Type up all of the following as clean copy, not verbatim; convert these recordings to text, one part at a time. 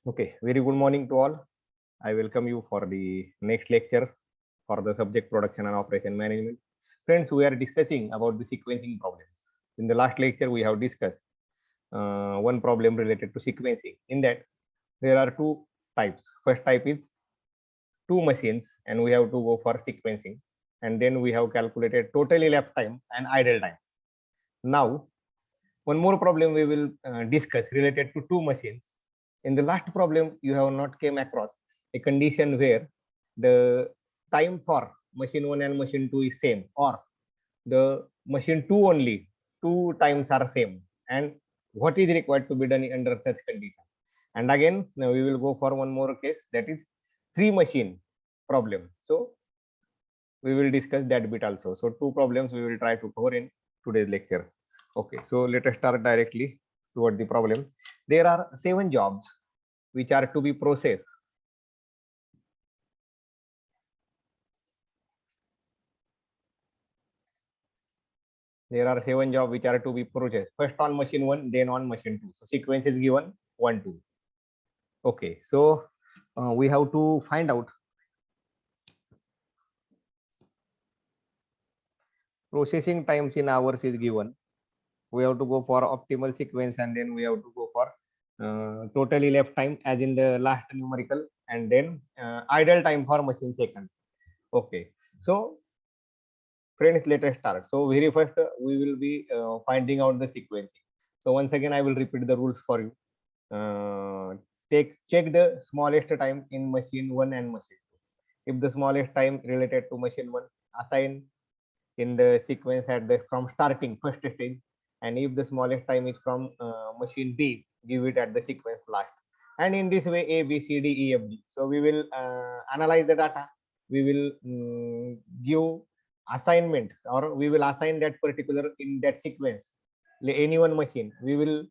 Okay, very good morning to all. I welcome you for the next lecture for the subject production and operation management. Friends, we are discussing about the sequencing problems. In the last lecture, we have discussed one problem related to sequencing. In that, there are two types. First type is two machines, and we have to go for sequencing. And then we have calculated total elapsed time and idle time. Now, one more problem we will discuss related to two machines. In the last problem, you have not came across a condition where the time for machine 1 and machine 2 is same, or the machine 2 only, two times are same, and what is required to be done under such condition. And again, now we will go for one more case, that is three machine problem. So we will discuss that bit also. So two problems we will try to cover in today's lecture. Okay, so let us start directly toward the problem. There are 7 jobs which are to be processed. There are 7 jobs which are to be processed. First on machine 1, then on machine 2. So sequence is given 1, 2. Okay, so we have to find out processing times in hours is given. We have to go for optimal sequence, and then we have to go for total elapsed time as in the last numerical, and then idle time for machine second. Okay, so friends, let us start. So very first we will be finding out the sequencing. So once again I will repeat the rules for you. Check the smallest time in machine 1 and machine 2. If the smallest time related to machine 1, assign in the sequence at the from starting first stage, and if the smallest time is from machine B, give it at the sequence last. And in this way, A, B, C, D, E, F, G. So we will analyze the data. We will give assignment, or we will assign that particular in that sequence any one machine. We will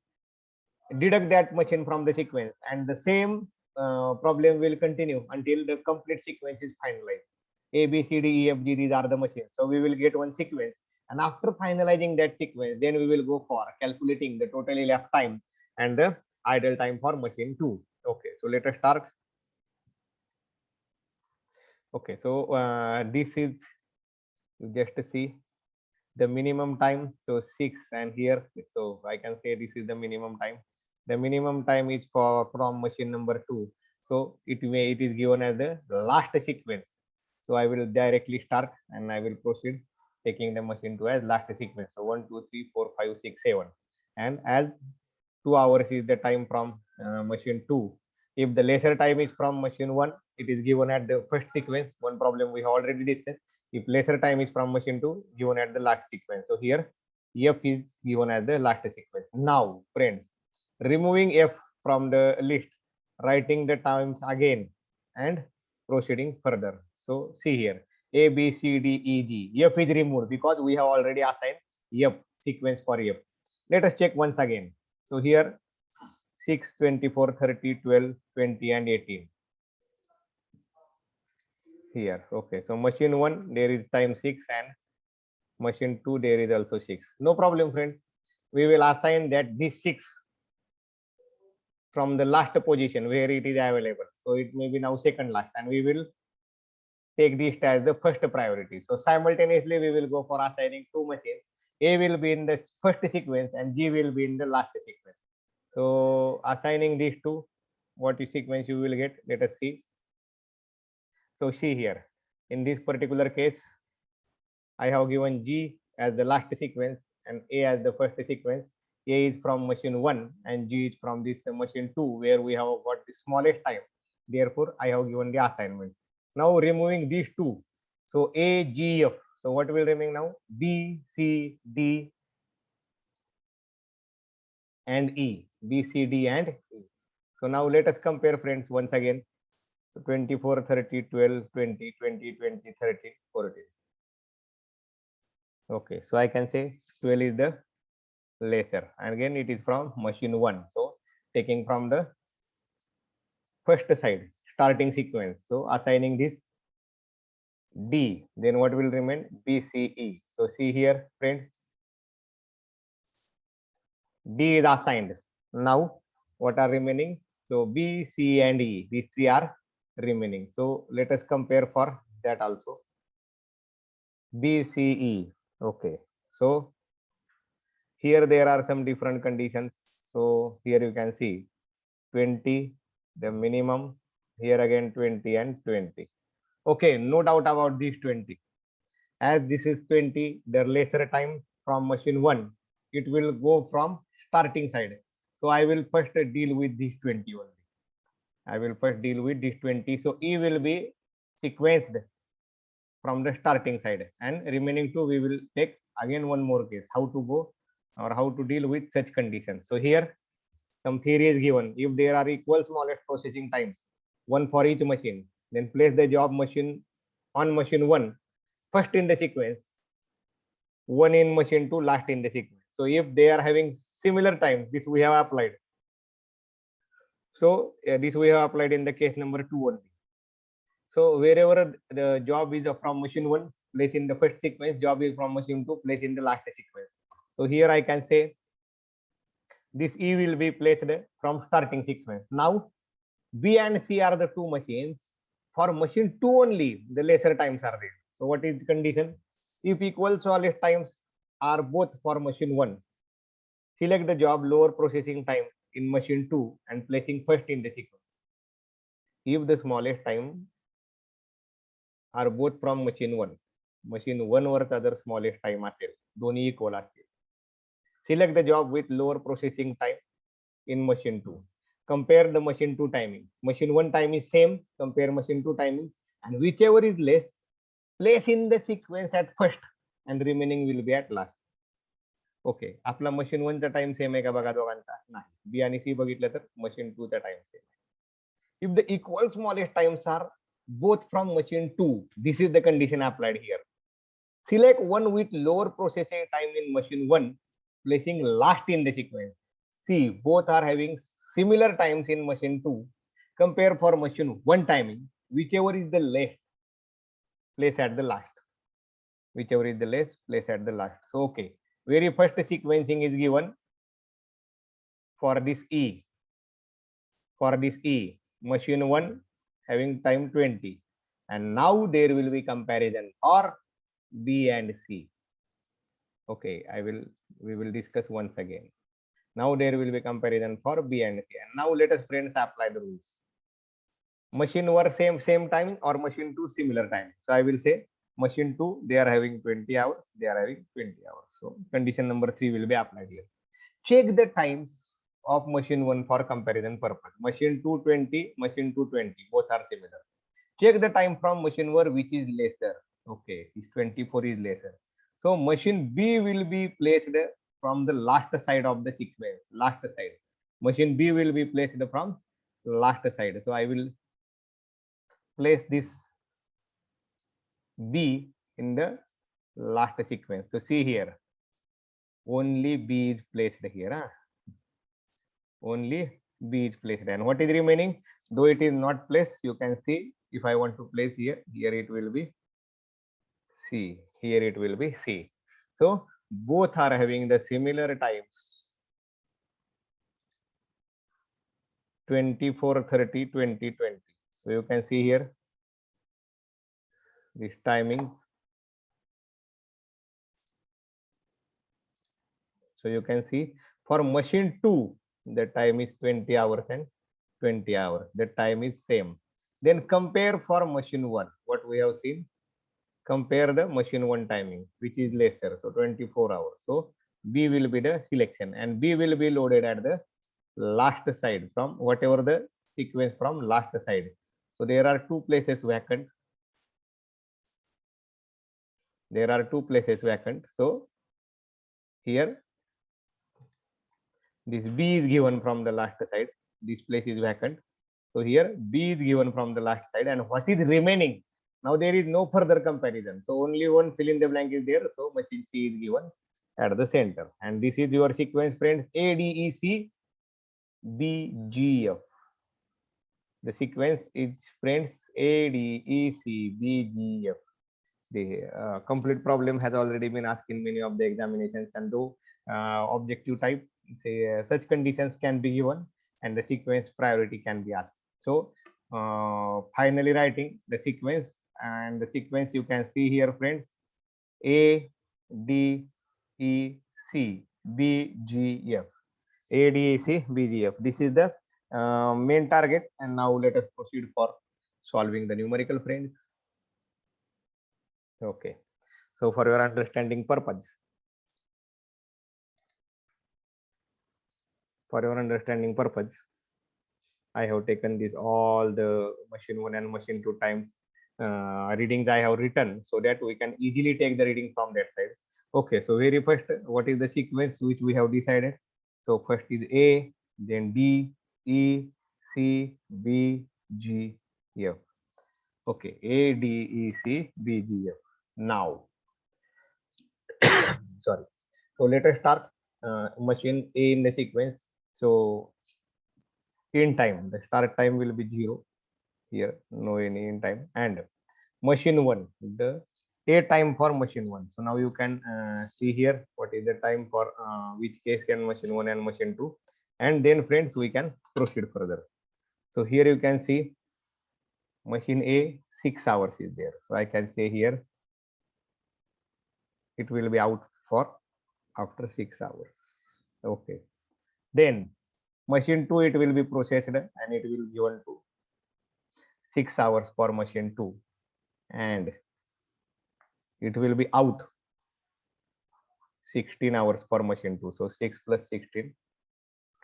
deduct that machine from the sequence, and the same problem will continue until the complete sequence is finalized. A, B, C, D, E, F, G, these are the machines. So we will get one sequence, and after finalizing that sequence, then we will go for calculating the total elapsed time and the idle time for machine 2. Okay, so let us start. Okay, so this is, you just see the minimum time, so 6, and here, so I can say this is the minimum time. The minimum time is for from machine number 2, so it is given as the last sequence. So I will directly start, and I will proceed taking the machine 2 as last sequence. So 1, 2, 3, 4, 5, 6, 7, and as 2 hours is the time from machine 2. If the lesser time is from machine 1, it is given at the first sequence. One problem we have already discussed. If lesser time is from machine 2, given at the last sequence. So here F is given as the last sequence. Now friends, removing F from the list, writing the times again, and proceeding further. So see here, A, B, C, D, E, G. F is removed because we have already assigned F sequence for F. Let us check once again. So here 6, 24, 30, 12, 20, and 18. Here, okay. So machine 1, there is time 6, and machine 2, there is also 6. No problem, friends. We will assign that this 6 from the last position where it is available. So it may be now second last, and we will take this as the first priority. So simultaneously, we will go for assigning two machines. A will be in the first sequence, and G will be in the last sequence. So assigning these two, what sequence you will get, let us see. So see here, in this particular case, I have given G as the last sequence and A as the first sequence. A is from machine 1 and G is from this machine 2, where we have got the smallest time. Therefore, I have given the assignment. Now removing these two. So A, G, F. So what will remain now? B, C, D, and E. B, C, D, and E. So now let us compare, friends, once again. So 24, 30, 12, 20, 20, 20, 30, 40. Okay, so I can say 12 is the lesser, and again it is from machine 1. So taking from the first side, starting sequence. So assigning this D, then what will remain? B, C, E. So see here, friends, D is assigned. Now what are remaining? So B, C, and E, these three are remaining. So let us compare for that also. B, C, E. Okay. So here there are some different conditions. So here you can see 20, the minimum. Here again 20 and 20. Okay, no doubt about these 20. As this is 20, the lesser time from machine 1, it will go from starting side. So I will first deal with this 20 only. I will first deal with this 20. So E will be sequenced from the starting side, and remaining two we will take again one more case, how to go or how to deal with such conditions. So here some theory is given. If there are equal smallest processing times, one for each machine, then place the job machine on machine 1 first in the sequence, one in machine 2 last in the sequence. So if they are having similar time, this we have applied. So this we have applied in the case number 2 only. So wherever the job is from machine 1, place in the first sequence, job is from machine 2, place in the last sequence. So here I can say this E will be placed from starting sequence. Now B and C are the two machines. For machine 2 only, the lesser times are there. So what is the condition? If equal smallest times are both for machine 1, select the job lower processing time in machine 2 and placing first in the sequence. If the smallest time are both from machine 1, machine 1 were other smallest time असेल, दोन्ही equal असतील. Select the job with lower processing time in machine 2. Compare the machine 2 timing. Machine 1 time is same, compare machine 2 timing, and whichever is less, place in the sequence at first and remaining will be at last. Okay, आपला machine 1 चा time same आहे का बघा दोघांचा? नाही. B आणि सी बघितलं तर मशीन 2 चा टाइम सेम आहे. If the equal smallest times are both from machine 2, this is the condition applied here. Select one with lower processing time in machine 1, placing last in the sequence. See, both are having similar times in machine 2. Compare for machine 1 timing, whichever is the less, place at the last. Whichever is the less, place at the last. So okay, very first sequencing is given for this E. For this E, machine 1 having time 20, and now there will be comparison for B and C. Okay, we will discuss once again. Now there will be comparison for B and C, and now let us friends apply the rules. Machine 1 same time or machine 2 similar time. So I will say machine 2 they are having 20 hours, they are having 20 hours. So condition number 3 will be applied here. Check the times of machine 1 for comparison purpose. Machine 2 20, machine 2 20, both are similar. Check the time from machine 1 which is lesser. Okay, this 24 is lesser. So machine B will be placed from the last side of the sequence. Last side. Machine B will be placed from last side. So I will place this B in the last sequence. So see here, only B is placed here. Huh? Only B is placed, and what is remaining? Though it is not placed, you can see if I want to place here, here it will be C, here it will be C. So both are having the similar times, 24, 30, 20, 20. So you can see here this timings. So you can see for machine 2, the time is 20 hours and 20 hours. The time is same. Then compare for machine 1. What we have seen? Compare the machine 1 timing, which is lesser. So 24 hours. So B will be the selection, and B will be loaded at the last side from whatever the sequence from last side. So there are two places vacant. There are two places vacant. So here this B is given from the last side. This place is vacant. So here B is given from the last side, and what is remaining? Now there is no further comparison. So only one fill in the blank is there. So machine C is given at the center. And this is your sequence, friends, ADEC BGF. The sequence is, friends, ADEC BGF. The complete problem has already been asked in many of the examinations, and though objective type, say such conditions can be given, and the sequence priority can be asked. So finally writing the sequence, and the sequence you can see here, friends: A, D, E, C, B, G, F. A, D, E, C, B, G, F. This is the main target. And now let us proceed for solving the numerical, friends. Okay. So for your understanding purpose, I have taken this all the machine 1 and machine 2 times readings I have written, so that we can easily take the reading from that side. Okay, so very first, what is the sequence which we have decided? So first is A, then D, E, C, B, G, F. Okay, A, D, E, C, B, G, F. Now, sorry. So let us start machine A in the sequence. So in time, the start time will be 0 here, no any in time. And machine 1, the A time for machine 1. So now you can see here what is the time for which case can machine 1 and machine 2. And then friends, we can proceed further. So here you can see machine A 6 hours is there. So I can say here it will be out for after 6 hours. Okay. Then machine 2, it will be processed and it will given to 6 hours for machine 2, and it will be out 16 hours for machine 2. So 6 plus 16,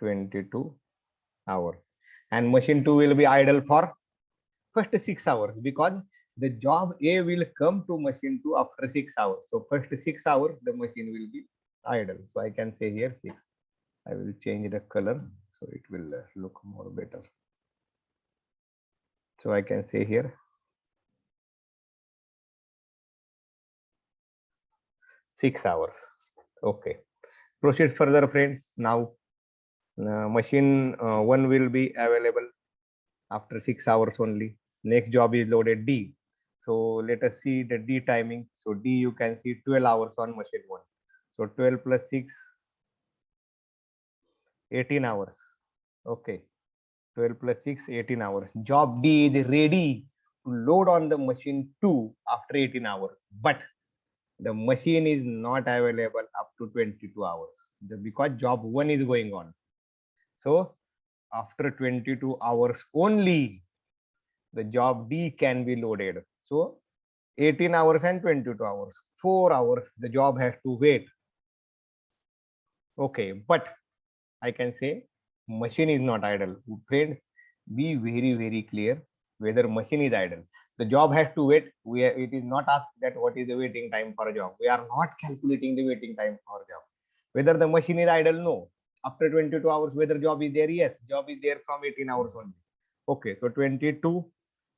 22 hours. And machine 2 will be idle for first 6 hours, because the job A will come to machine 2 after 6 hours. So first 6 hours the machine will be idle. So I can say here 6. I will change the color so it will look more better. So I can say here 6 hours. Okay. Proceed further, friends. Now machine 1 will be available after 6 hours only. Next job is loaded D. So let us see the D timing. So D, you can see 12 hours on machine 1. So 12 plus 6, 18 hours. Okay. 12 plus 6, 18 hours. Job D is ready to load on the machine 2 after 18 hours. But the machine is not available up to 22 hours because job 1 is going on. So after 22 hours only, the job D can be loaded. So 18 hours and 22 hours, 4 hours, the job has to wait. Okay, but I can say machine is not idle. Friends, be very, very clear whether machine is idle. The job has to wait. It is not asked that what is the waiting time for a job. We are not calculating the waiting time for a job. Whether the machine is idle, no. After 22 hours, whether job is there, yes, job is there from 18 hours only. Okay, so 22,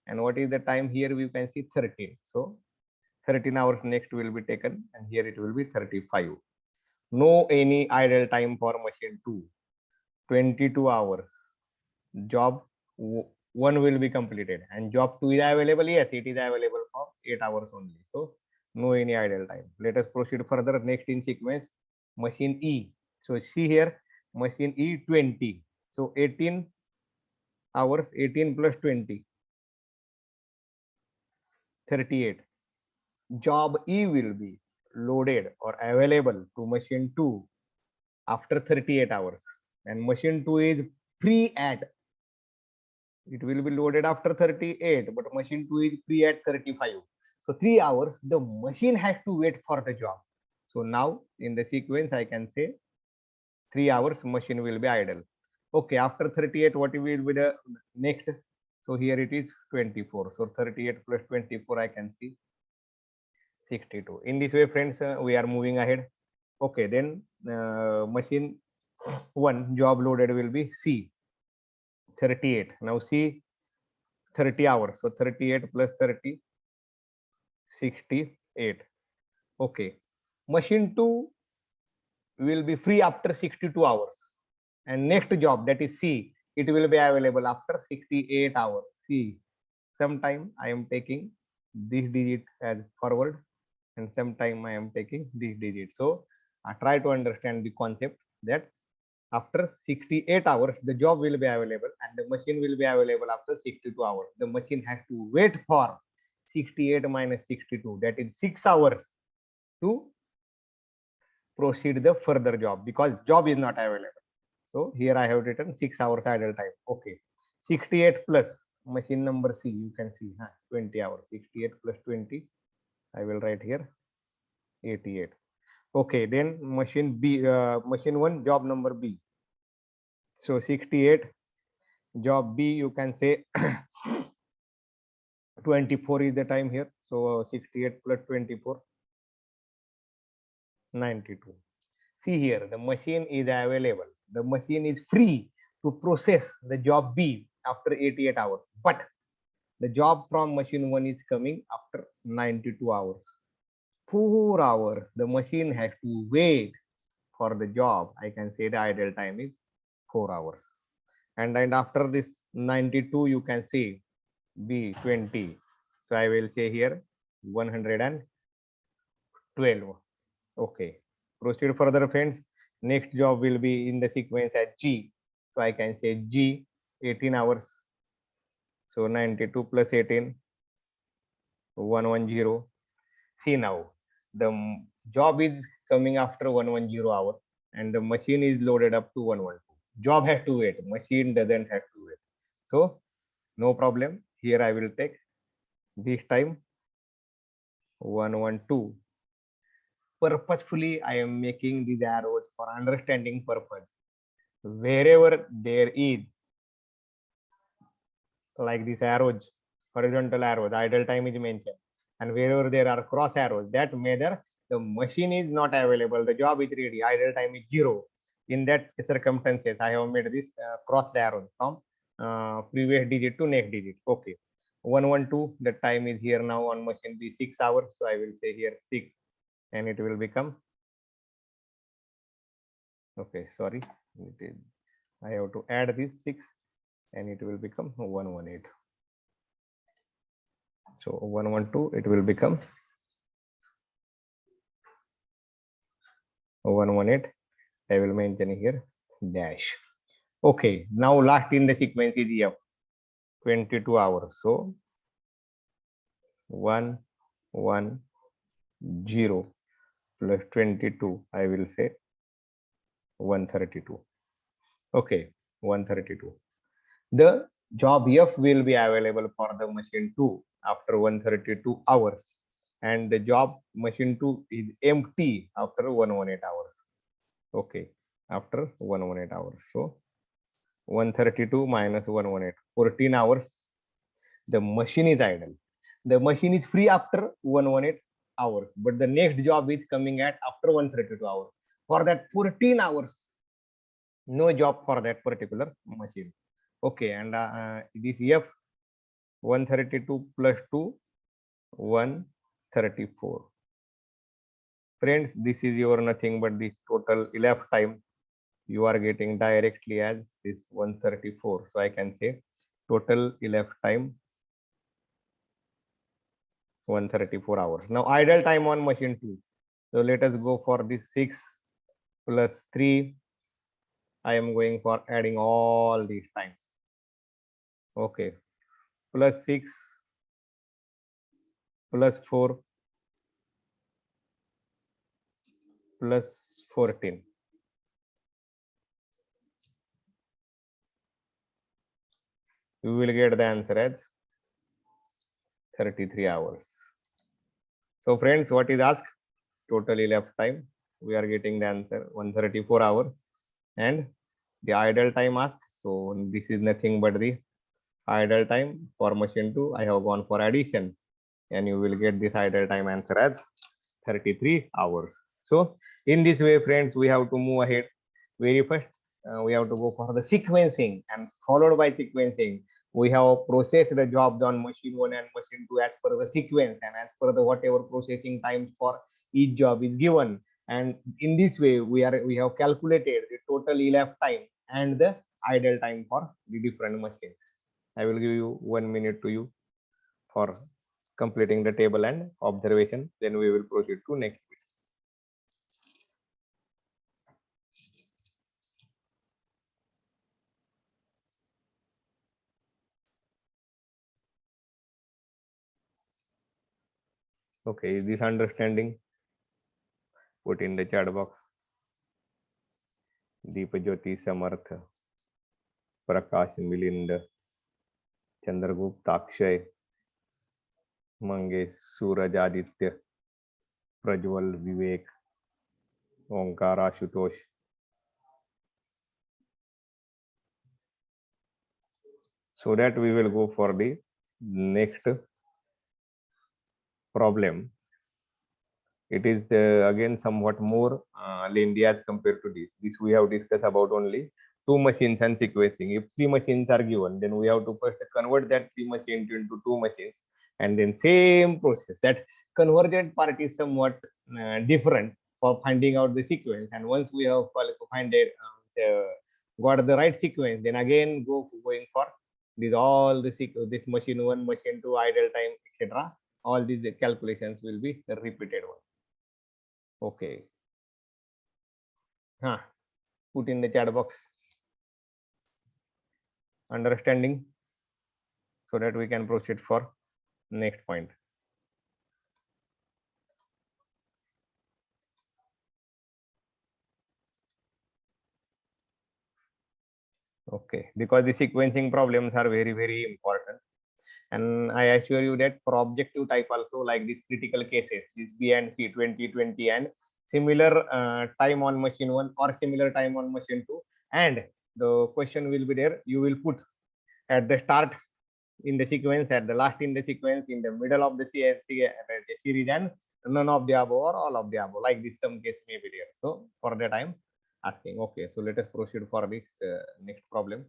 and what is the time here? We can see 13. So 13 hours next will be taken, and here it will be 35. No any idle time for machine 2. 22 hours. Job 1 will be completed, and job 2 is available. Yes, it is available for 8 hours only. So no any idle time. Let us proceed further. Next in sequence, machine E. So see here, machine E 20. So 18 hours, 18 plus 20, 38. Job E will be loaded or available to machine 2 after 38 hours, and machine 2 is free at, it will be loaded after 38, but machine 2 is free at 35. So 3 hours the machine has to wait for the job. So now in the sequence I can say 3 hours machine will be idle. Okay, after 38 what will be the next? So here it is 24. So 38 plus 24, I can see 62. In this way, friends, we are moving ahead. Okay, then machine 1 job loaded will be C 38. Now C 30 hours. So 38 plus 30, 68. Okay. Machine 2 will be free after 62 hours. And next job, that is C, it will be available after 68 hours. C. Sometime I am taking this digit as forward, and sometime I am taking this digit. So I try to understand the concept that after 68 hours, the job will be available and the machine will be available after 62 hours. The machine has to wait for 68 minus 62, that is 6 hours to proceed the further job because job is not available. So here I have written 6 hours idle time. Okay. 68 plus machine number C, you can see 20 hours. 68 plus 20, I will write here 88. Okay, then machine B, machine 1, job number B. So 68, job B, you can say 24 is the time here. So 68 plus 24, 92. See here, the machine is available. The machine is free to process the job B after 88 hours. But the job from machine 1 is coming after 92 hours. 4 hours, the machine has to wait for the job. I can say the idle time is 4 hours. And after this 92, you can say B 20. So I will say here 112. Okay. Proceed further, friends. Next job will be in the sequence as G. So I can say G 18 hours. So 92 plus 18, 110. See now, the job is coming after 110 hours and the machine is loaded up to 112. Job has to wait. Machine doesn't have to wait. So no problem. Here I will take this time 112. Purposefully, I am making these arrows for understanding purpose. Wherever there is like these arrows, horizontal arrows, idle time is mentioned. And wherever there are cross arrows, that measure the machine is not available, the job is ready, idle time is 0. In that circumstances, I have made this crossed arrows from previous digit to next digit. Okay. 112, the time is here now on machine B 6 hours. So I will say here 6 and it will become, okay, sorry, I have to add this 6 and it will become 118. So 112, it will become 118. I will mention here dash. Okay, now last in the sequence is F 22 hours. So 1 1 0 plus 22, I will say 132. Okay, 132. The job F will be available for the machine 2 after 132 hours and the job machine 2 is empty after 118 hours. Okay, after 118 hours. So 132 minus 118, 14 hours. The machine is idle. The machine is free after 118 hours, but the next job is coming at after 132 hours. For that 14 hours, no job for that particular machine. Okay, and this F 132 plus 2, 134. Friends, this is your nothing but the total elapsed time you are getting directly as this 134. So I can say total elapsed time 134 hours. Now idle time on machine 2. So let us go for this 6 plus 3. I am going for adding all these times. Okay, plus 6 plus 4 plus 14. You will get the answer as 33 hours. So friends, what is asked? Total elapsed time. We are getting the answer 134 hours. And the idle time asked. So this is nothing but the idle time for machine 2. I have gone for addition. And you will get this idle time answer as 33 hours. So in this way, friends, we have to move ahead. Very first, we have to go for the sequencing, and followed by sequencing, we have processed the jobs on machine 1 and machine 2 as per the sequence and as per the whatever processing times for each job is given. And in this way, we have calculated the total elapsed time and the idle time for the different machines. I will give you 1 minute to you for completing the table and observation. Then we will proceed to next. Okay, is this understanding? Put in the chat box. Deepajyoti Samarth, Prakash Milind, Chandragupta Akshay, Mangesh, Suraj Aditya, Prajwal Vivek, Omkar Ashutosh. So that we will go for the next problem. It is again somewhat more lengthy as compared to this. This we have discussed about only two machines and sequencing. If three machines are given, then we have to first convert that three machines into two machines, and then same process. That convergent part is somewhat different for finding out the sequence. And once we have find it, got the right sequence, then again going for these all the this machine one, machine two, idle time, etc. All these calculations will be repeated one. Okay. Put in the chat box. Understanding, so that we can proceed for next point. Okay, because the sequencing problems are very, very important. And I assure you that for objective type also, like these critical cases, this B and C 2020 and similar time on machine one or similar time on machine two, and the question will be there. You will put at the start in the sequence, at the last in the sequence, in the middle of the series, and none of the above or all of the above, like this some case may be there. So for that I'm asking. Okay, so let us proceed for this next problem.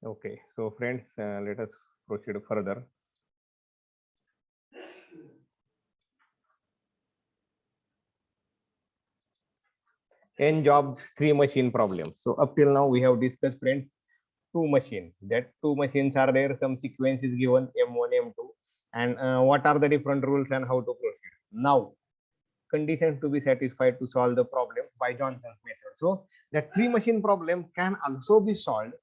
Okay, so friends, let us proceed further. N jobs, three machine problems. So up till now we have discussed, friends, two machines. That two machines are there. Some sequence is given M1, M2, and what are the different rules and how to proceed. Now, conditions to be satisfied to solve the problem by Johnson's method. So that three machine problem can also be solved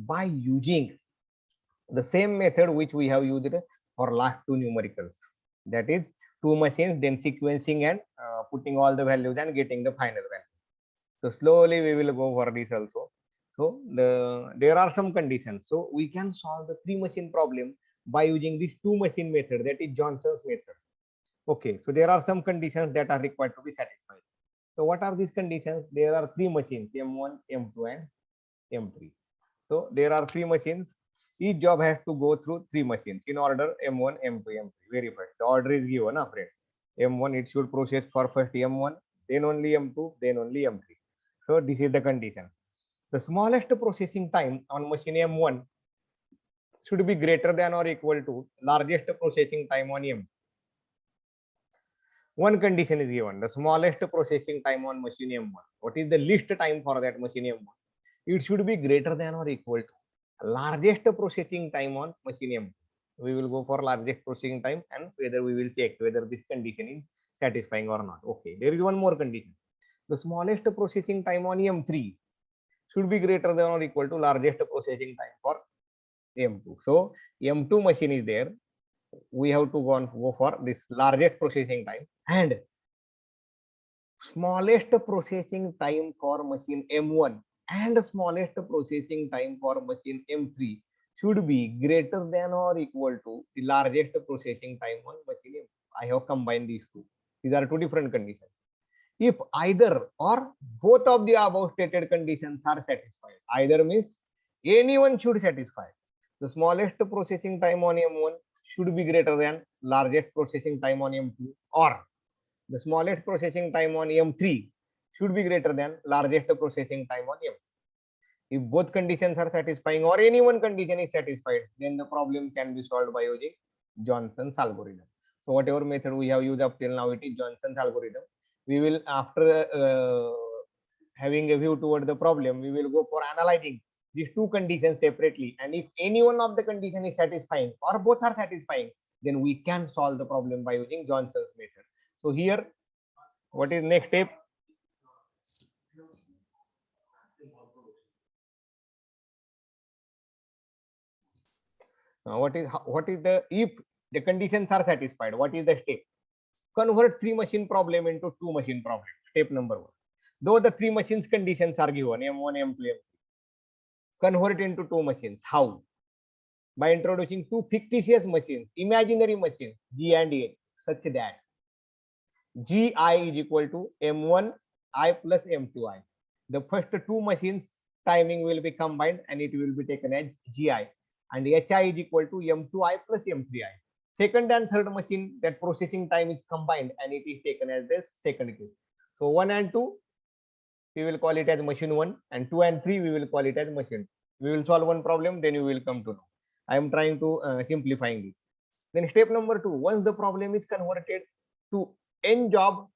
by using the same method which we have used for last two numericals. That is two machines, then sequencing and putting all the values and getting the final value. So slowly we will go for this also. So there are some conditions. So we can solve the three machine problem by using this two machine method, that is Johnson's method. Okay, so there are some conditions that are required to be satisfied. So what are these conditions? There are three machines, M1, M2, and M3. So there are three machines. Each job has to go through three machines in order: M1, M2, M3. Very fast. The order is given, friends. M1, it should process for first M1, then only M2, then only M3. So this is the condition. The smallest processing time on machine M1 should be greater than or equal to largest processing time on M2. One condition is given: the smallest processing time on machine M1. What is the least time for that machine M1? It should be greater than or equal to largest processing time on machine M2. We will go for largest processing time, and whether we will check whether this condition is satisfying or not. Okay, there is one more condition. The smallest processing time on M3 should be greater than or equal to largest processing time for M2. So M2 machine is there. We have to go for this largest processing time, and smallest processing time for machine M1 and smallest processing time for machine M3 should be greater than or equal to the largest processing time on machine M2. I have combined these two. These are two different conditions. If either or both of the above stated conditions are satisfied, either means anyone should satisfy. The smallest processing time on M1 should be greater than largest processing time on M2, or the smallest processing time on M3 should be greater than largest processing time on M. If both conditions are satisfying or any one condition is satisfied, then the problem can be solved by using Johnson's algorithm. So whatever method we have used up till now, it is Johnson's algorithm. We will, after having a view toward the problem, we will go for analyzing these two conditions separately. And if any one of the condition is satisfying or both are satisfying, then we can solve the problem by using Johnson's method. So here, what is next step? What is the, if the conditions are satisfied, what is the step? Convert three machine problem into two machine problem. Step number one. Though the three machines conditions are given M1, M2, M3, convert into two machines. How? By introducing two fictitious machines, imaginary machines, G and H, such that Gi is equal to M1I plus M2I. The first two machines timing will be combined and it will be taken as Gi, and Hi is equal to M2I plus M3I. Second and third machine, that processing time is combined and it is taken as the second case. So 1 and 2, we will call it as machine 1, and 2 and 3, we will call it as machine 2. We will solve one problem, then you will come to know. I am trying to simplifying this. Then step number 2, once the problem is converted to n job,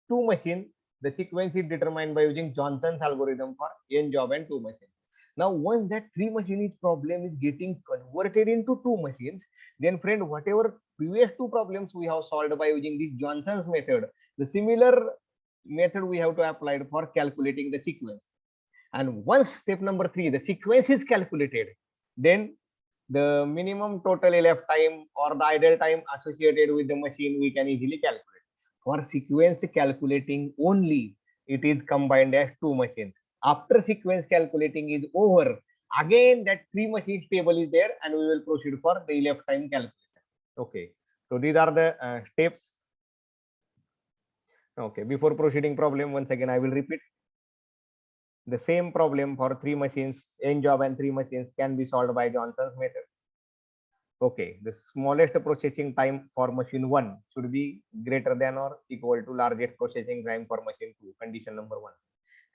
two machine, the sequence is determined by using Johnson's algorithm for n job and two machines. Now, once that three machine problem is getting converted into two machines, then friend, whatever previous two problems we have solved by using this Johnson's method, the similar method we have to apply for calculating the sequence. And once step number 3, the sequence is calculated, then the minimum total elapsed time or the idle time associated with the machine we can easily calculate. For sequence calculating only, it is combined as two machines. After sequence calculating is over, again that three machines table is there and we will proceed for the elapsed time calculation. Okay, so these are the steps. Okay, before proceeding problem, once again I will repeat. The same problem for three machines, n job and three machines, can be solved by Johnson's method. Okay, the smallest processing time for machine 1 should be greater than or equal to largest processing time for machine 2, condition number 1.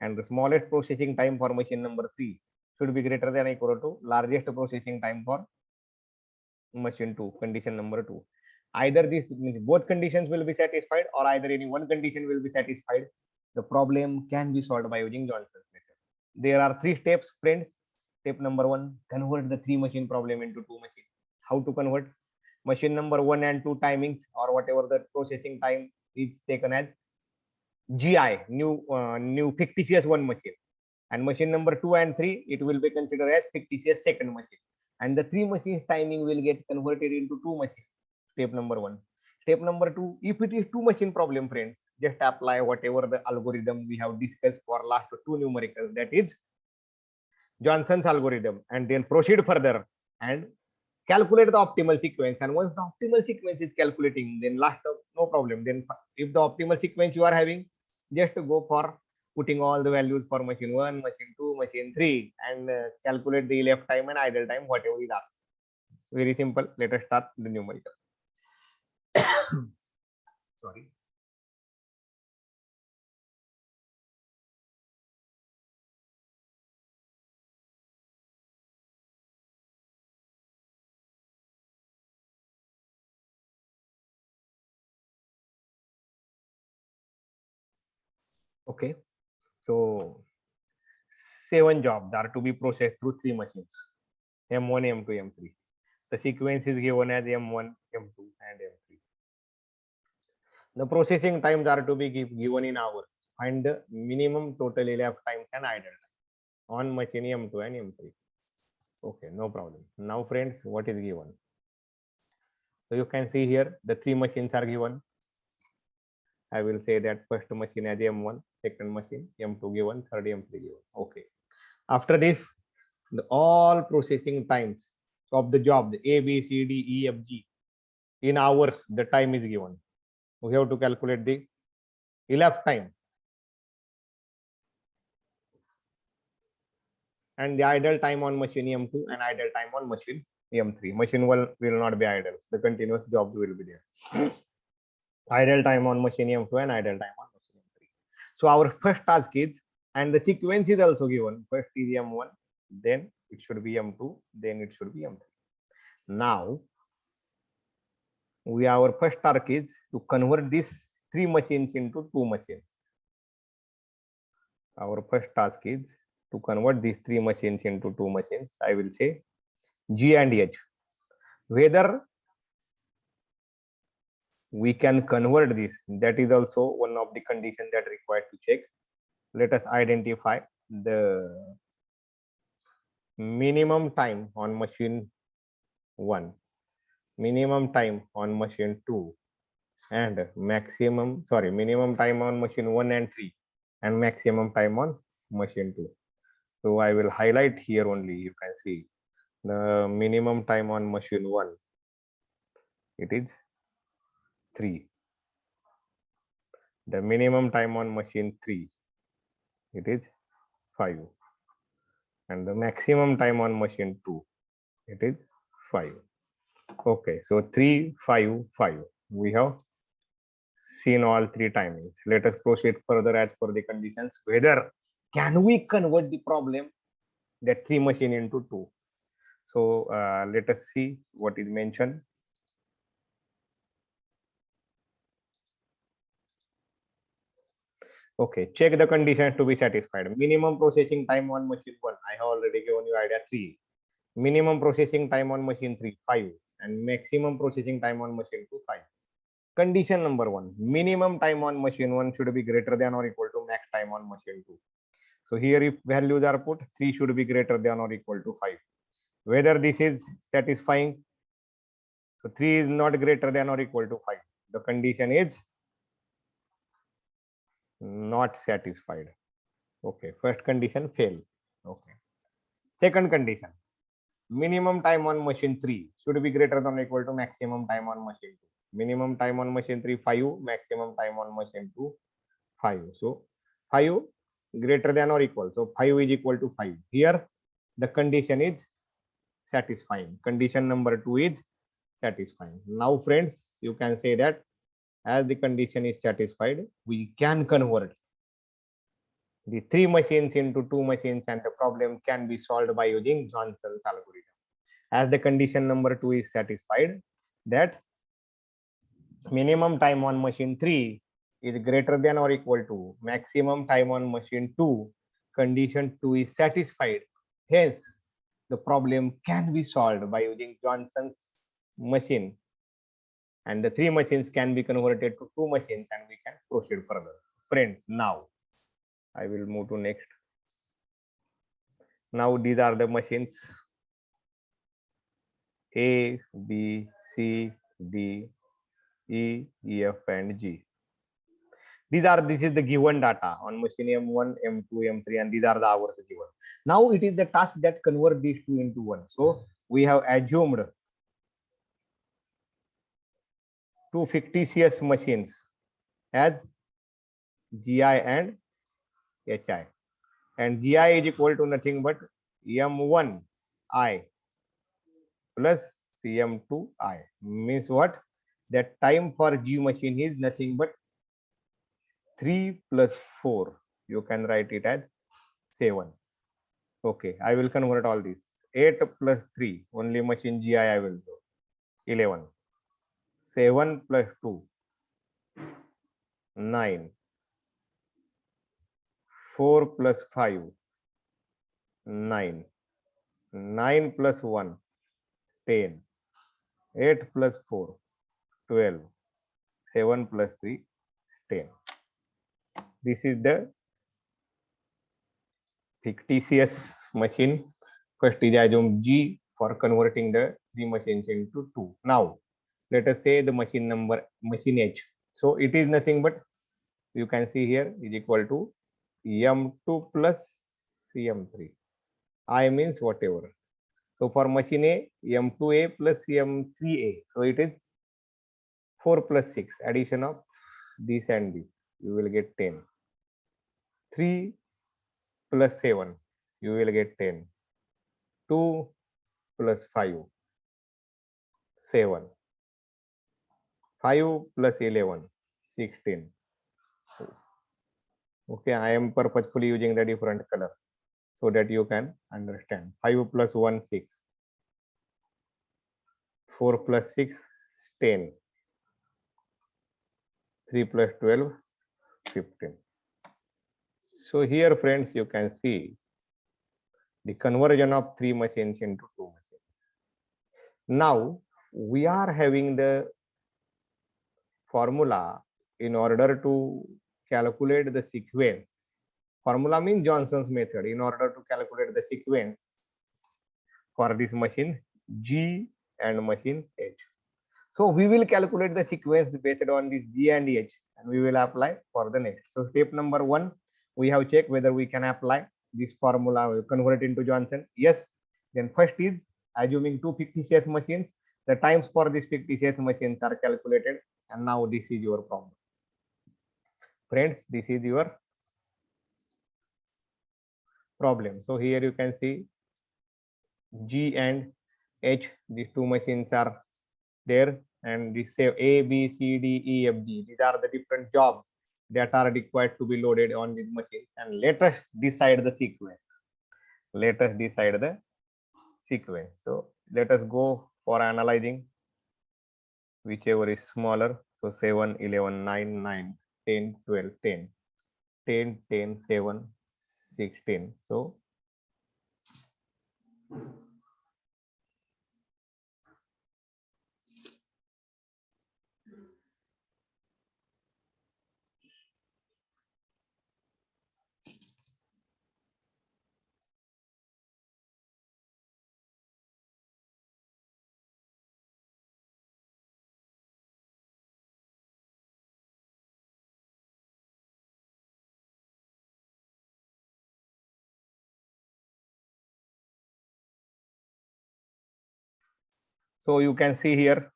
And the smallest processing time for machine number 3 should be greater than or equal to largest processing time for machine 2, condition number 2. Either this means both conditions will be satisfied or either any one condition will be satisfied. The problem can be solved by using Johnson's method. There are three steps, friends. Step number 1, convert the three machine problem into two machines. How to convert? Machine number 1 and 2 timings or whatever the processing time is taken as GI, new fictitious one machine, and machine number 2 and 3, it will be considered as fictitious second machine, and the three machines timing will get converted into two machines. Step number 1. Step number 2, if it is two machine problem, friends, just apply whatever the algorithm we have discussed for last two numericals, that is Johnson's algorithm, and then proceed further and calculate the optimal sequence. And once the optimal sequence is calculating, then last no problem. Then if the optimal sequence you are having, just go for putting all the values for machine 1, machine 2, machine 3, and calculate the elapsed time and idle time, whatever is asked. Very simple. Let us start the numerical. Sorry. Okay. So 7 jobs are to be processed through three machines, M1, M2, M3. The sequence is given as M1, M2, and M3. The processing times are to be given in hours. Find the minimum total elapsed time and idle time on machine M2 and M3. Okay, no problem. Now, friends, what is given? So you can see here the three machines are given. I will say that first machine as M1, second machine M2 given, third M3 given. Okay. After this, all processing times of the job, the A, B, C, D, E, F, G, in hours, the time is given. We have to calculate the elapsed time and the idle time on machine M2 and idle time on machine M3. Machine 1 will not be idle. The continuous jobs will be there. Idle time on machine M2 and idle time on machine M3. So our first task is, and the sequence is also given. First is M1, then it should be M2, then it should be M3. Now, our first task is to convert these 3 machines into 2 machines. Our first task is to convert these 3 machines into 2 machines. I will say G and H. Whether we can convert this, that is also one of the conditions that required to check. Let us identify the minimum time on machine 1, minimum time on machine 2, and minimum time on machine 1 and 3, and maximum time on machine 2. So I will highlight here only. You can see the minimum time on machine 1, it is 3. The minimum time on machine 3, it is 5. And the maximum time on machine 2, it is 5. Okay, so 3, 5, 5. We have seen all 3 timings. Let us proceed further as per the conditions. Whether can we convert the problem that 3 machine into 2? So let us see what is mentioned. Okay, check the conditions to be satisfied. Minimum processing time on machine 1, I have already given you idea, 3. Minimum processing time on machine 3, 5. And maximum processing time on machine 2, 5. Condition number 1, minimum time on machine 1 should be greater than or equal to max time on machine 2. So here if values are put, 3 should be greater than or equal to 5. Whether this is satisfying, so 3 is not greater than or equal to 5. The condition is not satisfied. Okay, first condition fail. Okay. Second condition, minimum time on machine 3 should be greater than or equal to maximum time on machine 2. Minimum time on machine 3, 5, maximum time on machine 2, 5. So 5 greater than or equal. So 5 is equal to 5. Here the condition is satisfying. Condition number 2 is satisfying. Now friends, you can say that as the condition is satisfied, we can convert the 3 machines into 2 machines and the problem can be solved by using Johnson's algorithm. As the condition number 2 is satisfied, that minimum time on machine 3 is greater than or equal to maximum time on machine 2, condition 2 is satisfied. Hence, the problem can be solved by using Johnson's machine, and the 3 machines can be converted to 2 machines and we can proceed further. Friends, now I will move to next. Now these are the machines A, B, C, D, E, F, and G. This is the given data on machine M1, M2, M3, and these are the hours given. Now it is the task that convert these 2 into 1. So we have assumed 2 fictitious machines as GI and HI. And GI is equal to nothing but M1I plus CM2I. Means what? That time for G machine is nothing but 3 plus 4. You can write it as 7. Okay, I will convert all this. 8 plus 3, only machine GI I will do. 11. 7 plus 2, 9. 4 plus 5, 9. 9 plus 1, 10. 8 plus 4, 12. 7 plus 3, 10. This is the fictitious machine. First is assume G for converting the 3 machines into 2. Now, let us say the machine number, machine H. So it is nothing but, you can see here, is equal to M2 plus CM3. I means whatever. So for machine A, M2A plus M3A. So it is 4 plus 6. Addition of this and this. You will get 10. 3 plus 7. You will get 10. 2 plus 5. 7. 5 plus 11. 16. Okay, I am purposefully using the different color. so that you can understand. 5 plus 1, 6. 4 plus 6, 10. 3 plus 12, 15. So here, friends, you can see the conversion of 3 machines into 2 machines. Now, we are having the formula in order to calculate the sequence. Formula means Johnson's method in order to calculate the sequence for this machine G and machine H. So we will calculate the sequence based on this G and H, and we will apply for the next. So step number 1, we have checked whether we can apply this formula, we convert it into Johnson. Yes. Then first is assuming 2 fictitious machines, the times for these fictitious machines are calculated, and now this is your problem. Friends, this is your problem. So here you can see G and H, these 2 machines are there, and this say A, B, C, D, E, F, G. These are the different jobs that are required to be loaded on these machines. And let us decide the sequence. Let us decide the sequence. So let us go for analyzing whichever is smaller. So 7, 11, 9, 9, 10, 12, 10, 10, 10, 7, 16. So you can see here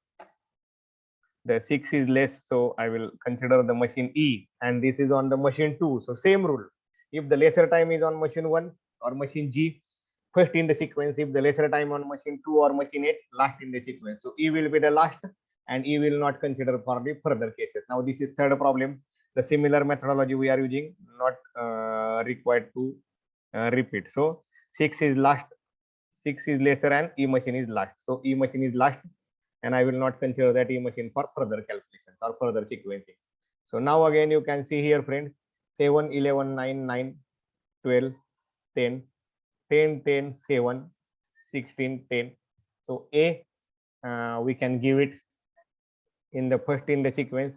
the 6 is less, so I will consider the machine E, and this is on the machine 2. So same rule. If the lesser time is on machine 1 or machine G, first in the sequence. If the lesser time on machine 2 or machine H, last in the sequence. So E will be the last, and E will not consider for the further cases. Now this is third problem. The similar methodology we are using, not required to repeat. So 6 is last, 6 is lesser, and E machine is last. So E machine is last, and I will not consider that E machine for further calculations or further sequencing. So now again you can see here, friends, 7, 11, 9, 9, 12, 10, 10, 10, 7, 16, 10. So A, we can give it in the first in the sequence.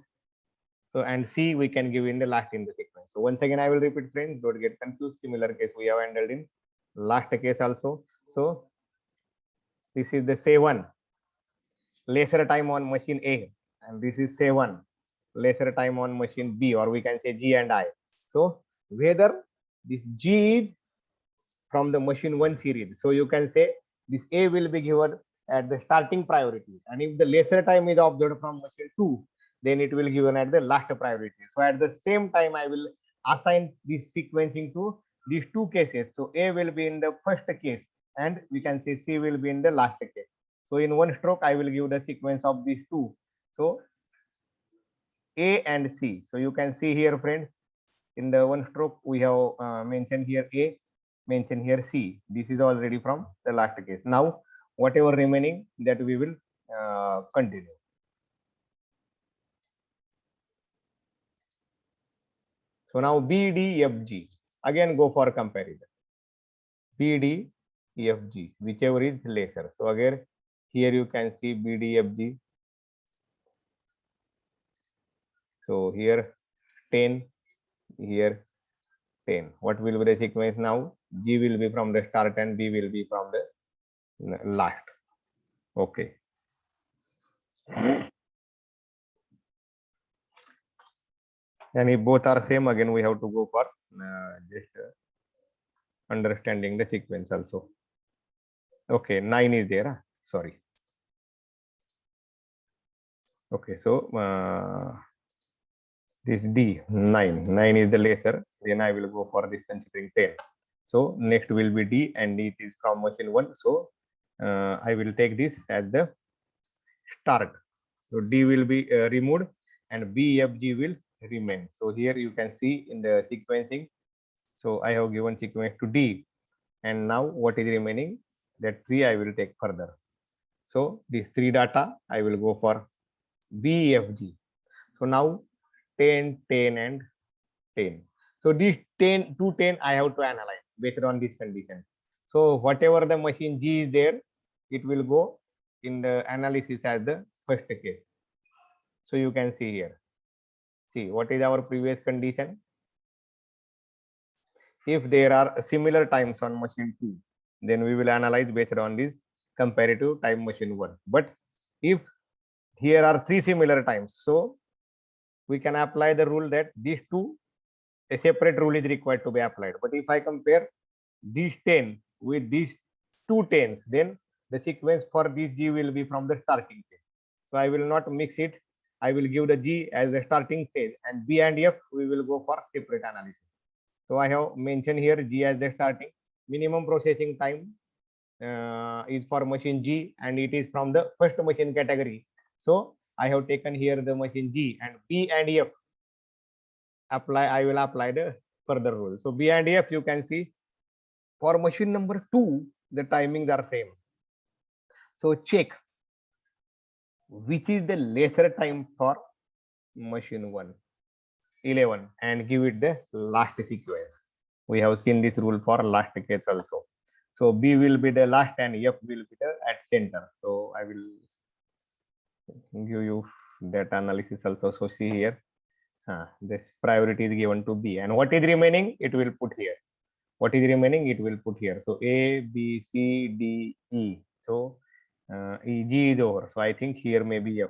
So and C we can give in the last in the sequence. So once again I will repeat, friends, don't get confused. Similar case we have handled in last case also. So this is the 7 lesser time on machine A, and this is 7 lesser time on machine B, or we can say G and I. So whether this G is from the machine 1 series, so you can say this A will be given at the starting priority, and if the lesser time is observed from machine 2, then it will be given at the last priority. So at the same time I will assign this sequencing to these 2 cases. So A will be in the first case, and we can say C will be in the last case. So in one stroke I will give the sequence of these 2. So A and C. So you can see here, friends, in the one stroke we have mentioned here A, mentioned here C. This is already from the last case. Now whatever remaining, that we will continue. So now B, D, F, G. Again go for comparison. B, D, F, G, whichever is lesser. So again here you can see B, D, F, G. So here 10, here 10. What will be the sequence now? G will be from the start and B will be from the last. Okay. And if both are same, again we have to go for just understanding the sequence also. Okay, 9 is there. Sorry. Okay, so this D 9 is the lesser. Then I will go for this considering 10. So next will be D, and it is from machine 1. So I will take this as the start. So D will be removed, and B, F, G will remain. So here you can see in the sequencing. So I have given sequence to D. And now what is remaining? That 3 I will take further. So these 3 data I will go for BFG. So now 10, 10 and 10. So these 10 to 10 I have to analyze based on this condition. So whatever the machine G is there, it will go in the analysis as the first case. So you can see here. See what is our previous condition? If there are similar times on machine 2, then we will analyze based on this comparative time machine 1. But if here are 3 similar times, so we can apply the rule that these two, a separate rule is required to be applied. But if I compare these 10 with these 2 10s, then the sequence for this G will be from the starting phase. So I will not mix it. I will give the G as the starting phase, and B and F we will go for separate analysis. So I have mentioned here G as the starting. Minimum processing time is for machine G, and it is from the first machine category. So I have taken here the machine G, and B and F apply. I will apply the further rule. So B and F, you can see for machine number 2, the timings are same. So check which is the lesser time for machine 1, 11, and give it the last sequence. We have seen this rule for last case also. So B will be the last and F will be the at center. So I will give you that analysis also. So see here, this priority is given to B, and what is remaining, it will put here. What is remaining, it will put here. So A, B, C, D, E. So G is over. So I think here may be F.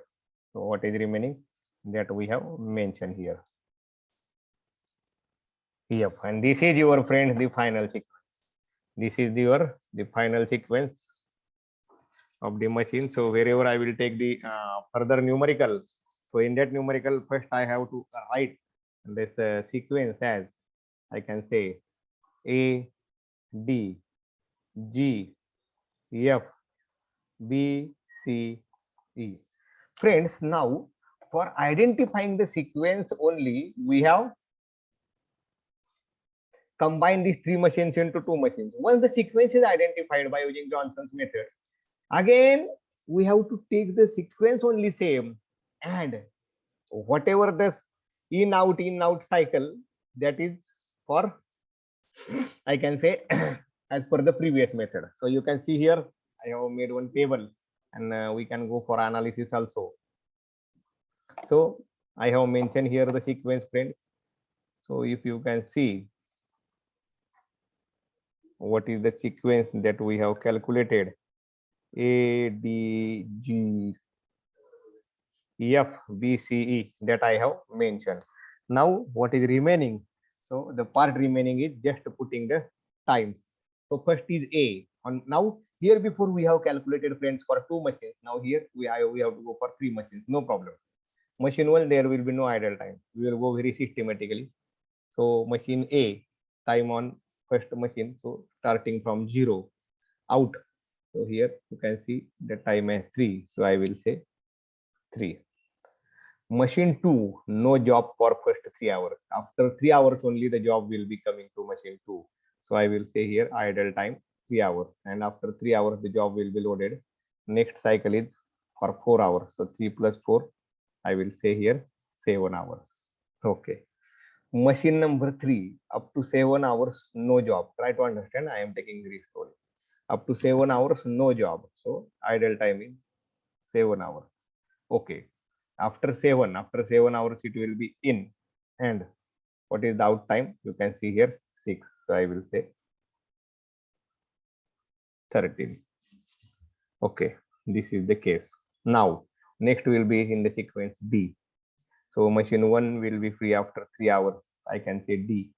So what is remaining, that we have mentioned here. F, and this is your friend the final sequence. This is the final sequence of the machine. So wherever I will take the further numerical, so in that numerical, first I have to write this sequence as, I can say, A, D, G, F, B, C, E. Friends, now for identifying the sequence only, we have combined these 3 machines into 2 machines. Once the sequence is identified by using Johnson's method, again we have to take the sequence only same, and whatever this in out cycle, that is for, I can say, as per the previous method. So you can see here I have made one table, and we can go for analysis also. So I have mentioned here the sequence, friend. So if you can see what is the sequence that we have calculated, A, D, G, F, B, C, E, that I have mentioned. Now what is remaining? So the part remaining is just putting the times. So first is A. On now here before we have calculated, friends, for 2 machines. Now here we have to go for 3 machines. No problem. Machine 1, there will be no idle time. We will go very systematically. So machine A, time on first machine. So starting from 0 out. So here you can see the time as 3. So I will say 3. Machine 2, no job for first 3 hours. After 3 hours only the job will be coming to machine 2. So I will say here idle time 3 hours, and after 3 hours the job will be loaded. Next cycle is for 4 hours. So 3 plus 4, I will say here 7 hours. Okay. Machine number 3, up to 7 hours, no job. Try to understand. I am taking very slowly. Up to 7 hours, no job. So idle time is 7 hours. Okay. After 7 hours, it will be in. And what is the out time? You can see here 6. So I will say 13. Okay. This is the case. Now, next will be in the sequence D. So machine 1 will be free after 3 hours. I can say D.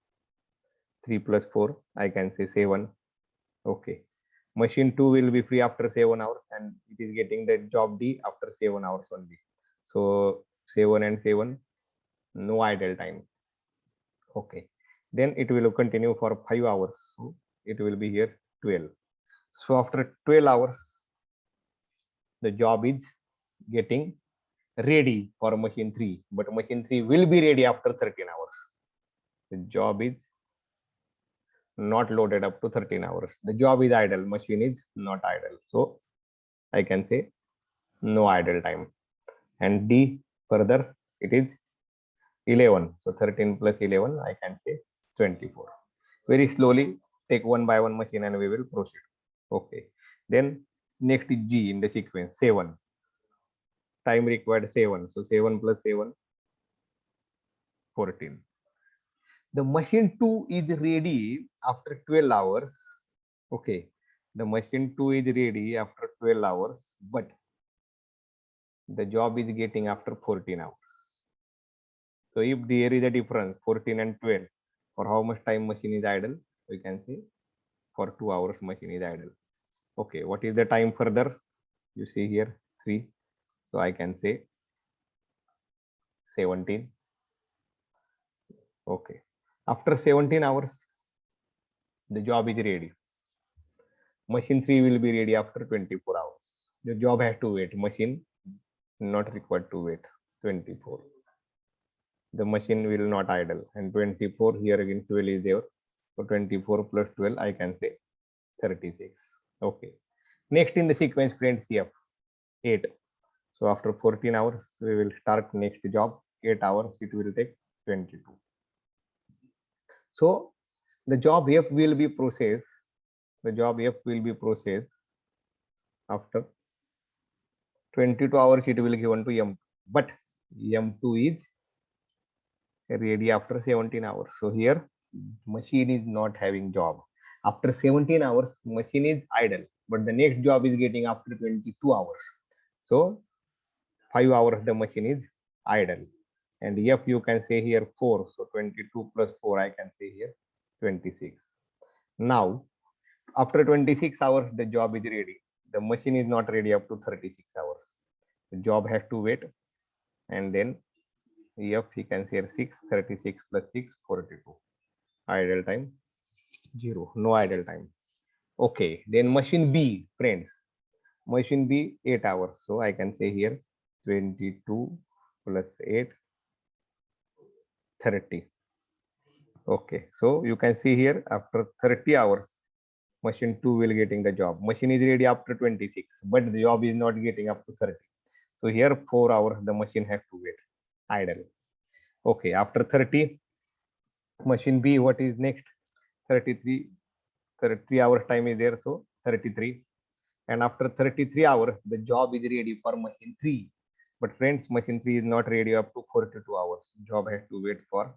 3 plus 4, I can say 7. Okay. Machine 2 will be free after 7 hours, and it is getting the job D after 7 hours only. So 7 and 7, no idle time. Okay. Then it will continue for 5 hours. So it will be here 12. So after 12 hours, the job is getting ready for machine 3, but machine 3 will be ready after 13 hours. The job is not loaded up to 13 hours. The job is idle, machine is not idle. So I can say no idle time. And D further, it is 11. So 13 plus 11, I can say 24. Very slowly take one by one machine and we will proceed. Okay. Then next is G in the sequence, 7. Time required 7. So 7 plus 7, 14. The machine 2 is ready after 12 hours. Okay. The machine 2 is ready after 12 hours, but the job is getting after 14 hours. So if there is a difference 14 and 12, for how much time machine is idle, we can say for 2 hours machine is idle. Okay, what is the time further? You see here 3. So I can say 17. Okay. After 17 hours, the job is ready. Machine 3 will be ready after 24 hours. The job has to wait. Machine not required to wait 24. The machine will not idle. And 24 here again 12 is there. So 24 plus 12, I can say 36. Okay. Next in the sequence, friends, CF 8. So after 14 hours, we will start next job. 8 hours, it will take 22. So the job F will be processed. The job F will be processed after 22 hours. It will given to M2, but M2 is ready after 17 hours. So here machine is not having job. After 17 hours, machine is idle, but the next job is getting after 22 hours. So 5 hours the machine is idle. And F you can say here 4. So 22 plus 4, I can say here 26. Now, after 26 hours, the job is ready. The machine is not ready up to 36 hours. The job has to wait. And then F he can say 6, 36 plus 6, 42. Idle time 0, no idle time. Okay, then machine B, friends. Machine B 8 hours. So I can say here 22 plus 8, 30. Okay, so you can see here after 30 hours, machine 2 will getting the job. Machine is ready after 26, but the job is not getting up to 30. So here 4 hours the machine has to wait idle. Okay, after 30, machine B, what is next? 33, 33 hours time is there, so 33. And after 33 hours, the job is ready for machine 3. But friends, machine 3 is not ready up to 42 hours. Job has to wait for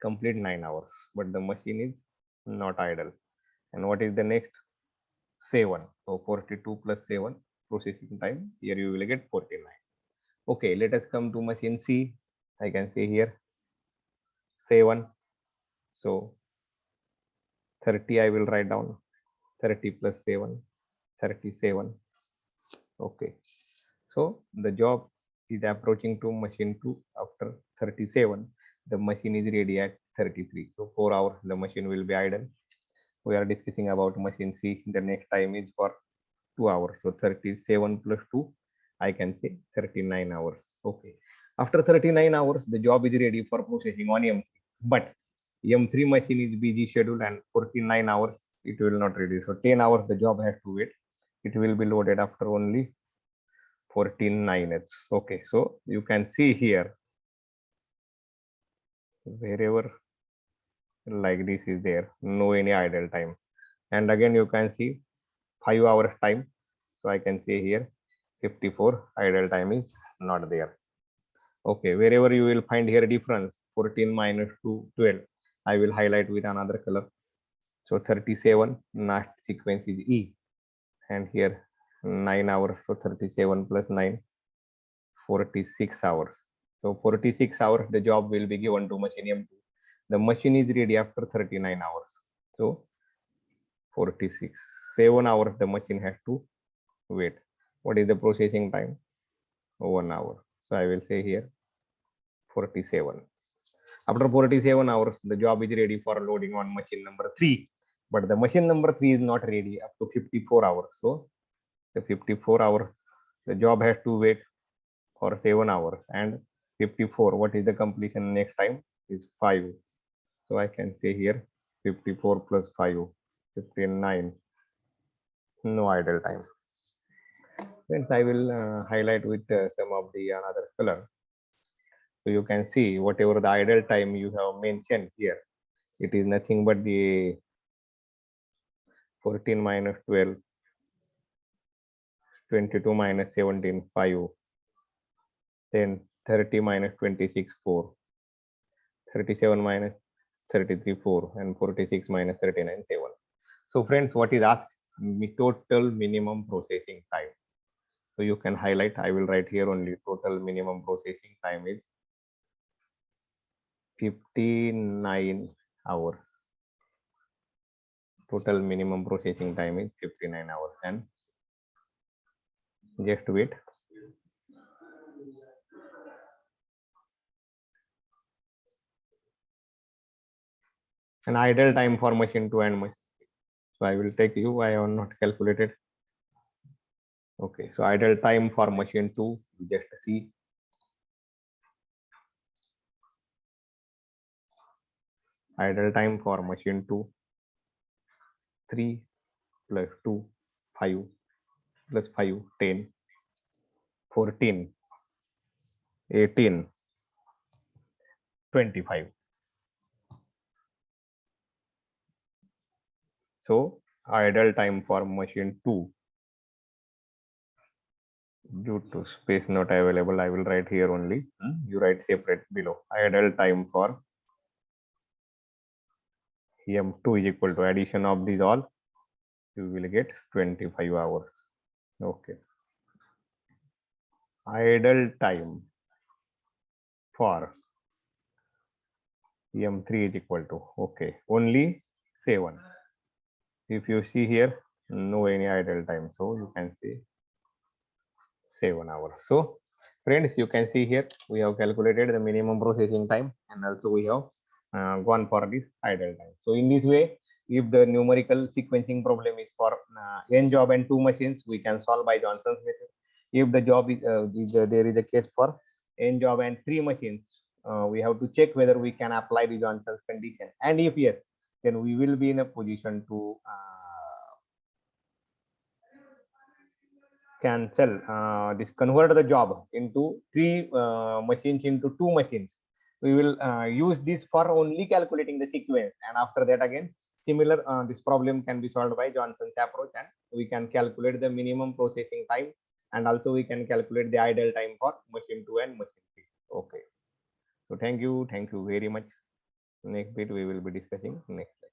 complete 9 hours, but the machine is not idle. And what is the next? 7. So 42 plus 7 processing time. Here you will get 49. Okay, let us come to machine C. I can say here 7. So 30 I will write down. 30 plus 7, 37. Okay. So the job is approaching to machine 2 after 37. The machine is ready at 33. So 4 hours the machine will be idle. We are discussing about machine C. The next time is for 2 hours. So 37 plus 2, I can say 39 hours. Okay. After 39 hours, the job is ready for processing on M3. But M3 machine is busy schedule and 49 hours, it will not ready. So 10 hours, the job has to wait. It will be loaded after only 14 minutes. Okay. So you can see here, wherever like this is there, no any idle time. And again, you can see 5 hours time. So I can say here 54 idle time is not there. Okay, wherever you will find here difference 14 minus 2, 12. I will highlight with another color. So 37 next sequence is E. And here 9 hours. So 37 plus 9, 46 hours. So 46 hours the job will be given to machine M2. The machine is ready after 39 hours. So 46, 7 hours the machine has to wait. What is the processing time? 1 hour. So I will say here 47. After 47 hours, the job is ready for loading on machine number 3. But the machine number 3 is not ready up to 54 hours. So the 54 hours, the job has to wait for 7 hours. And 54, what is the completion next time? Is 5. So I can say here 54 plus 5, 59. No idle time. Friends, I will highlight with some of the another color. So you can see whatever the idle time you have mentioned here, it is nothing but the 14 minus 12, 22 minus 17, 5, then 30 minus 26, 4, 37 minus 33, 4, and 46 minus 39, 7. So friends, what is asked? Total minimum processing time. So you can highlight, I will write here only total minimum processing time is 59 hours. Total minimum processing time is 59 hours, and just wait. An idle time for machine 2 and machine. So I will take you, I have not calculated. Okay, so idle time for machine 2, just see. Idle time for machine 2, 3 plus 2, 5 plus 5, 10, 14, 18, 25. So idle time for machine 2, due to space not available, I will write here only. You write separate below. Idle time for M2 is equal to addition of these all. You will get 25 hours. Okay. Idle time for M3 is equal to, okay, only 7. If you see here, no any idle time, so you can see 7 hours. So friends, you can see here we have calculated the minimum processing time, and also we have gone for this idle time. So in this way, if the numerical sequencing problem is for n job and 2 machines, we can solve by Johnson's method. If the job is there is a case for n job and 3 machines, we have to check whether we can apply the Johnson's condition, and if yes, then we will be in a position to cancel this, convert the job into 3 machines into 2 machines. We will use this for only calculating the sequence, and after that again similar this problem can be solved by Johnson's approach, and we can calculate the minimum processing time, and also we can calculate the idle time for machine 2 and machine 3. Okay, so thank you very much. Next bit we will be discussing next.